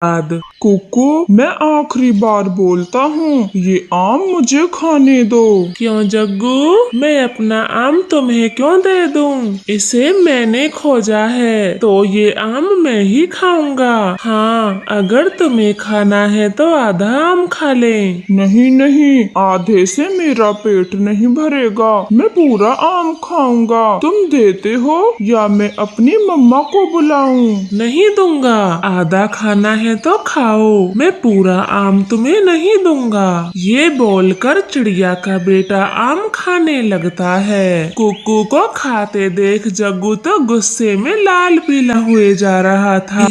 बाद। कुकू, मैं आखिरी बार बोलता हूँ, ये आम मुझे खाने दो। क्यों जग्गू, मैं अपना आम तुम्हें क्यों दे दूं? इसे मैंने खोजा है तो ये आम मैं ही खाऊंगा। हाँ, अगर तुम्हें खाना है तो आधा आम खा ले। नहीं नहीं, आधे से मेरा पेट नहीं भरेगा, मैं पूरा आम खाऊंगा। तुम देते हो या मैं अपनी मम्मा को बुलाऊं? नहीं दूंगा, आधा खाना है तो खाओ, मैं पूरा आम तुम्हें नहीं दूंगा। ये बोलकर चिड़िया का बेटा आम खाने लगता है। कुकू को खाते देख जग्गू तो गुस्से में लाल पीला हुए जा रहा था।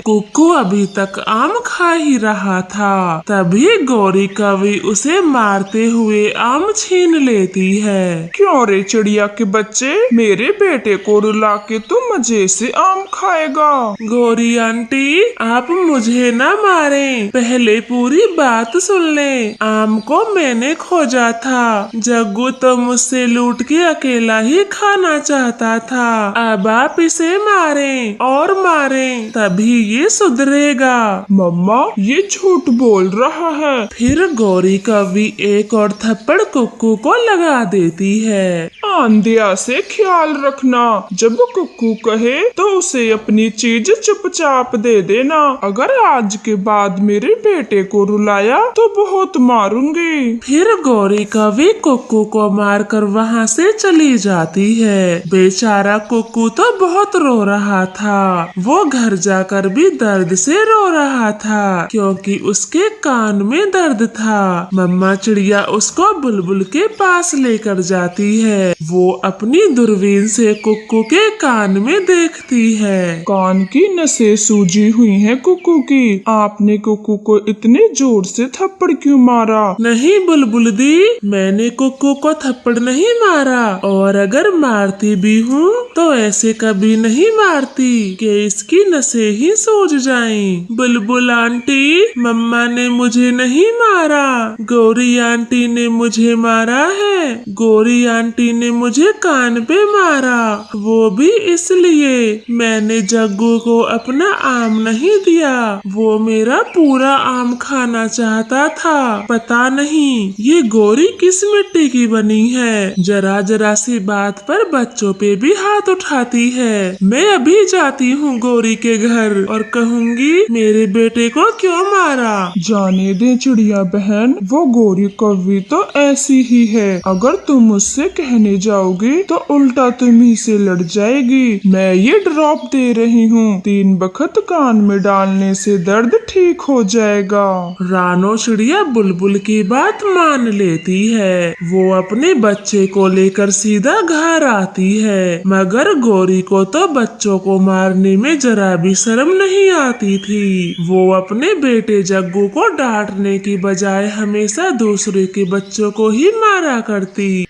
कुकू अभी तक आम खा ही रहा था, तभी गौरी कवि उसे मारते हुए आम छीन लेती है। क्यों रे चिड़िया के बच्चे, मेरे बेटे को रुला के तू मजे से आम खाएगा। गौरी आंटी, आप मुझे न मारें, पहले पूरी बात सुन ले। आम को मैंने खोजा था, जग्गू तो मुझसे लूट के अकेला ही खाना चाहता था। अब आप इसे मारें और मारें, तभी ये सुधरेगा। मम्मा, ये झूठ बोल रहा है। फिर गौरी कवि एक और थप्पड़ कुक्कू को लगा देती है। आंधिया से ख्याल रखना, जब कुक्कू कहे तो उसे अपनी चीज चुपचाप दे देना। अगर आज के बाद मेरे बेटे को रुलाया तो बहुत मारूंगी। फिर गौरी कवि कुक्कू को मारकर वहाँ से चली जाती है। बेचारा कुक्कू तो बहुत रो रहा था, वो घर जाकर भी दर्द से रो रहा था क्योंकि उसके कान में दर्द था। मम्मा चिड़िया उसको बुलबुल के पास लेकर जाती है। वो अपनी दूरबीन से कुक्कू के कान में देखती है। कान की नसें सूजी हुई हैं कुक्कू की। आपने कुक्कू को इतने जोर से थप्पड़ क्यों मारा? नहीं बुलबुल दी, मैंने कुक्कू को थप्पड़ नहीं मारा, और अगर मारती भी हूँ तो ऐसे कभी नहीं मारती कि इसकी नसें ही सूज जाएं। बुलबुल आंटी, मम्मा ने मुझे नहीं मारा, गौरी आंटी ने मुझे मारा है। गौरी आंटी ने मुझे कान पे मारा, वो भी इसलिए मैंने जग्गू को अपना आम नहीं दिया, वो मेरा पूरा आम खाना चाहता था। पता नहीं ये गौरी किस मिट्टी की बनी है, जरा जरा सी बात पर बच्चों पे भी हाथ उठाती है। मैं अभी जाती हूँ गौरी के घर और कहूँगी मेरे बेटे को क्यों मारा। जाने दे चिड़िया बहन, वो गौरी कवि तो ऐसी ही है। अगर तुम उससे कहने जाओगी तो उल्टा तुम्ही से लड़ जाएगी। मैं ये ड्रॉप दे रही हूँ, 3 बखत कान में डालने से दर्द ठीक हो जाएगा। रानो चिड़िया बुलबुल की बात मान लेती है। वो अपने बच्चे को लेकर सीधा घर आती है, मगर गौरी को तो बच्चों को मारने में जरा भी शर्म नहीं आती थी। वो अपने बेटे जग्गू को डांटने की बजाय हमेशा दूसरे के बच्चों को ही मारा करती।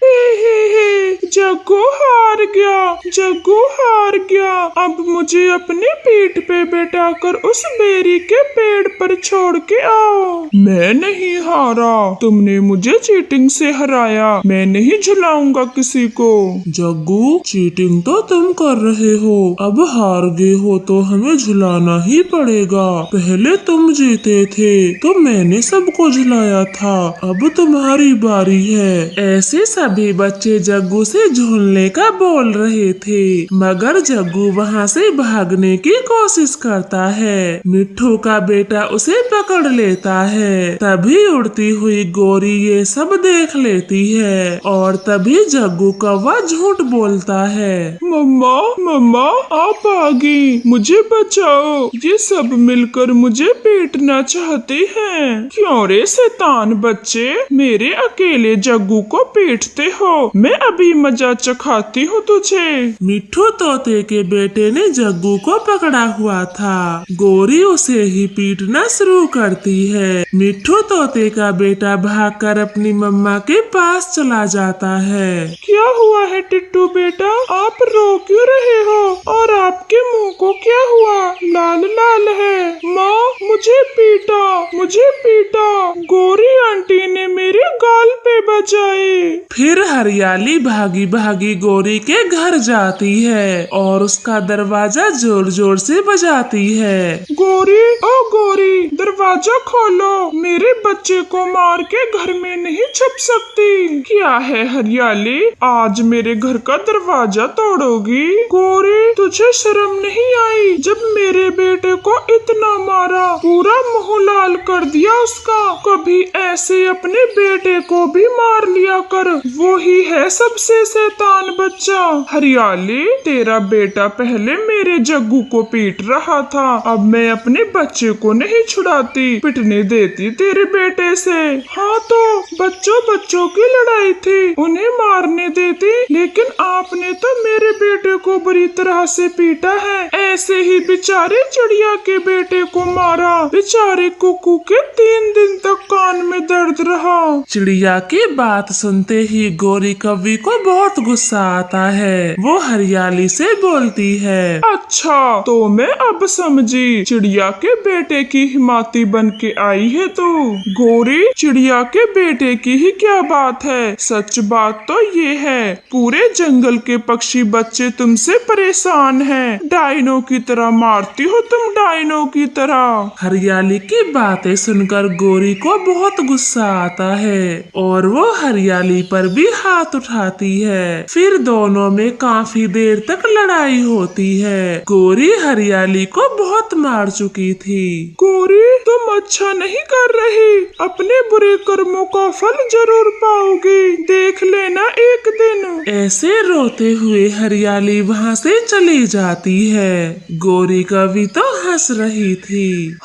जग्गू हार गया, जग्गू हार गया। अब मुझे अपने पीठ पे बैठाकर उस बेरी के पेड़ पर छोड़ के आओ। मैं नहीं हारा, तुमने मुझे चीटिंग से हराया, मैं नहीं झुलाऊंगा किसी को। जग्गू, चीटिंग तो तुम कर रहे हो, अब हार गए हो तो हमें झुलाना ही पड़ेगा। पहले तुम जीते थे तो मैंने सबको झुलाया था, अब तुम्हारी बारी है। ऐसे सभी बच्चे जग्गू से झूलने का बोल रहे थे, मगर जग्गू वहाँ से भागने की कोशिश करता है। मिट्ठू का बेटा उसे पकड़ लेता है। तभी उड़ती हुई गौरी ये सब देख लेती है और तभी जग्गू कौवा झूठ बोलता है। मम्मा, मम्मा आप आ गई, मुझे बचाओ, ये सब मिलकर मुझे पीटना चाहते हैं। क्यों रे शैतान बच्चे, मेरे अकेले जग्गू को पीटते हो? मैं अभी मजा चखाती हूँ तुझे। मिट्ठू तोते के बेटे ने जग्गू को पकड़ा हुआ था, गौरी उसे ही पीटना शुरू करती है। मिट्ठू तोते का बेटा भागकर अपनी मम्मा के पास चला जाता है। क्या हुआ है टिट्टू बेटा, आप रो क्यों रहे हो? और आपके मुंह को क्या हुआ, लाल लाल है? माँ मुझे पीटा, मुझे पीटा, गौरी आंटी ने मेरे गाल पे बजाए। फिर हरियाली भागी भागी गोरी के घर जाती है और उसका दरवाजा जोर जोर से बजाती है। गोरी, ओ गोरी, दरवाजा खोलो, मेरे बच्चे को मार के घर में नहीं छुप सकती। क्या है हरियाली, आज मेरे घर का दरवाजा तोड़ोगी? गोरी, तुझे शर्म नहीं आई जब मेरे बेटे को इतना मारा, पूरा मुंह लाल कर दिया उसका। कभी ऐसे अपने बेटे को भी मार लिया कर, वो ही है सबसे शैतान बच्चा। हरियाली, तेरा बेटा पहले मेरे जग्गू को पीट रहा था, अब मैं अपने बच्चे को नहीं छुड़ाती, पिटने देती तेरे बेटे से। हाँ तो बच्चों की लड़ाई थी, उन्हें मारने देती, लेकिन आपने तो मेरे बेटे को बुरी तरह से पीटा है। ऐसे ही बेचारे चिड़िया के बेटे को मारा, बेचारे कुकू के 3 दिन तक कान में दर्द रहा। चिड़िया की बात सुनते ही गोरी कौवी को बहुत गुस्सा आता है। वो हरियाली से बोलती है, अच्छा तो मैं अब समझी, चिड़िया के बेटे की हिमाती बन के आई है तू। गोरी, चिड़िया के बेटे की ही क्या बात है, सच बात तो ये है पूरे जंगल के पक्षी बच्चे तुमसे परेशान हैं। डायनो की तरह मारती हो तुम, डायनो की तरह। हरियाली की बातें सुनकर गोरी को बहुत गुस्सा आता है और वो हरियाली पर भी हाथ उठाती है। फिर दोनों में काफी देर तक लड़ाई होती है। गोरी हरियाली को बहुत मार चुकी थी। गोरी, तुम अच्छा नहीं कर रही, अपने बुरे कर्मों का फल जरूर पाओगी, देख लेना एक दिन। ऐसे रोते हुए हरियाली वहाँ से चली जाती है। गोरी कभी तो हंस रही थी।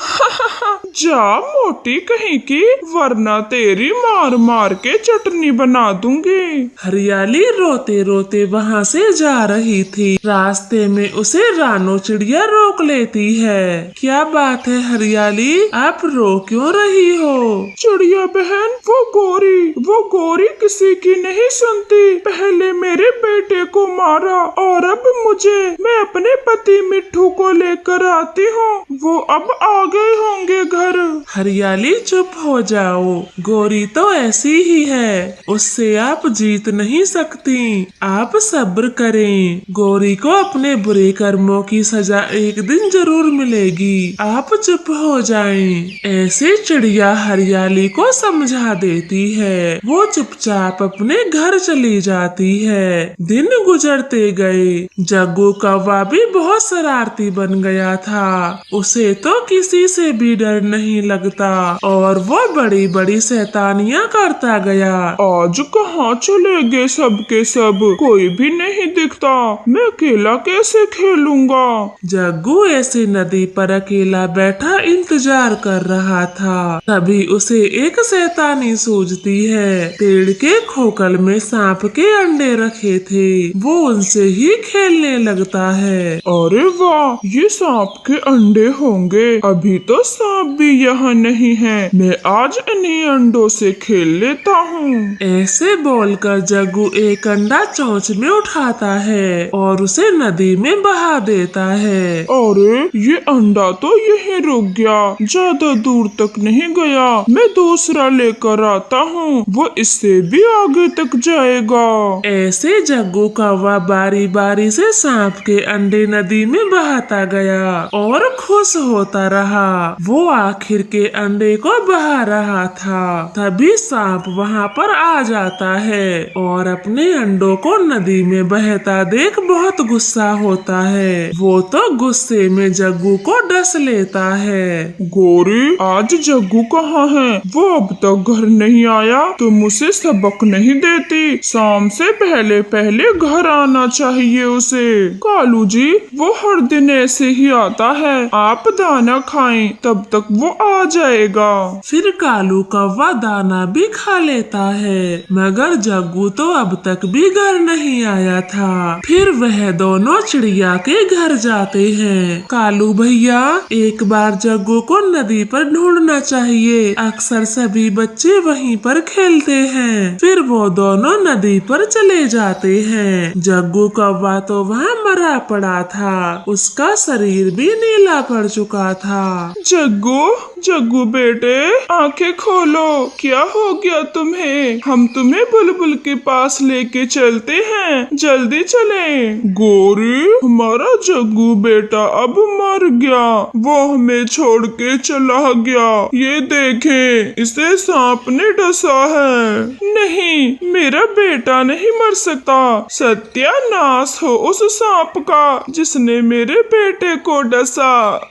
जा मोटी कहीं की, वरना तेरी मार मार के चटनी बना दूंगी। हरियाली रोते रोते वहाँ से जा रही थी। रास्ते में उसे रानो चिड़िया रोक लेती है। क्या बात है हरियाली, आप रो क्यों रही हो? चिड़िया बहन, वो गोरी किसी की नहीं सुनती, पहले मेरे बेटे को मारा और अब मुझे। मैं अपने पति मिट्ठू को लेकर आती हूँ, वो अब आ गए होंगे घर। हरियाली चुप हो जाओ, गोरी तो ऐसी ही है, उससे आप जीत नहीं सकती। आप सब्र करें, गोरी को अपने बुरे कर्मों की सजा एक दिन जरूर मिलेगी, आप चुप हो जाएं। ऐसे चिड़िया हरियाली को समझा देती है। वो चुपचाप अपने घर चली जाती है। दिन गुजरते गए, जग्गू कौवा भी बहुत शरारती बन गया था। उसे तो किसी से भी डर नहीं लगता और वो बड़ी बड़ी शैतानियाँ करता गया। आज कहाँ चले गए सब के सब, कोई भी नहीं दिखता, मैं अकेला कैसे खेलूंगा। जग्गू ऐसे नदी पर अकेला बैठा इंतजार कर रहा था। तभी उसे एक शैतानी सूझती है। पेड़ के खोखल में सांप के अंडे रखे थे, वो उनसे ही खेलने लगता है। अरे वाह, ये सांप के अंडे होंगे, अभी तो सांप भी यहाँ नहीं है, मैं आज इन्हीं अंडों से खेल लेता हूँ। ऐसे बोलकर जग्गू एक अंडा चोंच में उठाता है और उसे नदी में बहा देता है। अरे ये अंडा तो यहीं रुक गया, ज्यादा दूर तक नहीं गया, मैं दूसरा लेकर आता हूँ, वो इससे भी आगे तक जाएगा। ऐसे जग्गू कौवा बारी बारी से सांप के अंडे नदी में बहाता गया और खुश होता रहा। वो आखिर के अंडे को बहा रहा था। तभी सांप वहाँ पर आ जाता है और अपने अंडों को नदी में बहता देख बहुत गुस्सा होता है। वो तो गुस्से में जग्गू को डस लेता है। गोरी, आज जग्गू कहाँ है? वो अब तक घर नहीं आया, तुम उसे सबक नहीं देती, शाम से पहले पहले घर आना चाहिए उसे। कालू जी, वो हर दिन ऐसे ही आता है, आप दाना खाएं, तब तक वो आ जाएगा। फिर कालू कौवा दाना भी खा लेता है, मगर जग्गू तो अब तक भी घर नहीं आया था। फिर वह दोनों चिड़िया के घर जाते हैं। कालू भैया, एक बार जग्गू को नदी पर ढूंढना चाहिए, अक्सर सभी बच्चे वहीं पर खेलते हैं। फिर वो दोनों नदी पर चले जाते हैं। जग्गू कौवा तो वहाँ मरा पड़ा था, उसका शरीर भी नीला पड़ चुका था। जग्गू, जग्गू बेटे, आंखें खोलो। क्या हो गया तुम्हें? हम तुम्हें बुलबुल के पास लेके चलते हैं, जल्दी चलें। गौरी, हमारा जग्गू बेटा अब मर गया, वो हमें छोड़ के चला गया। ये देखें, इसे सांप ने डसा है। नहीं, मेरा बेटा नहीं मर सकता। सत्यानाश हो उस सांप का जिसने मेरे बेटे को डसा।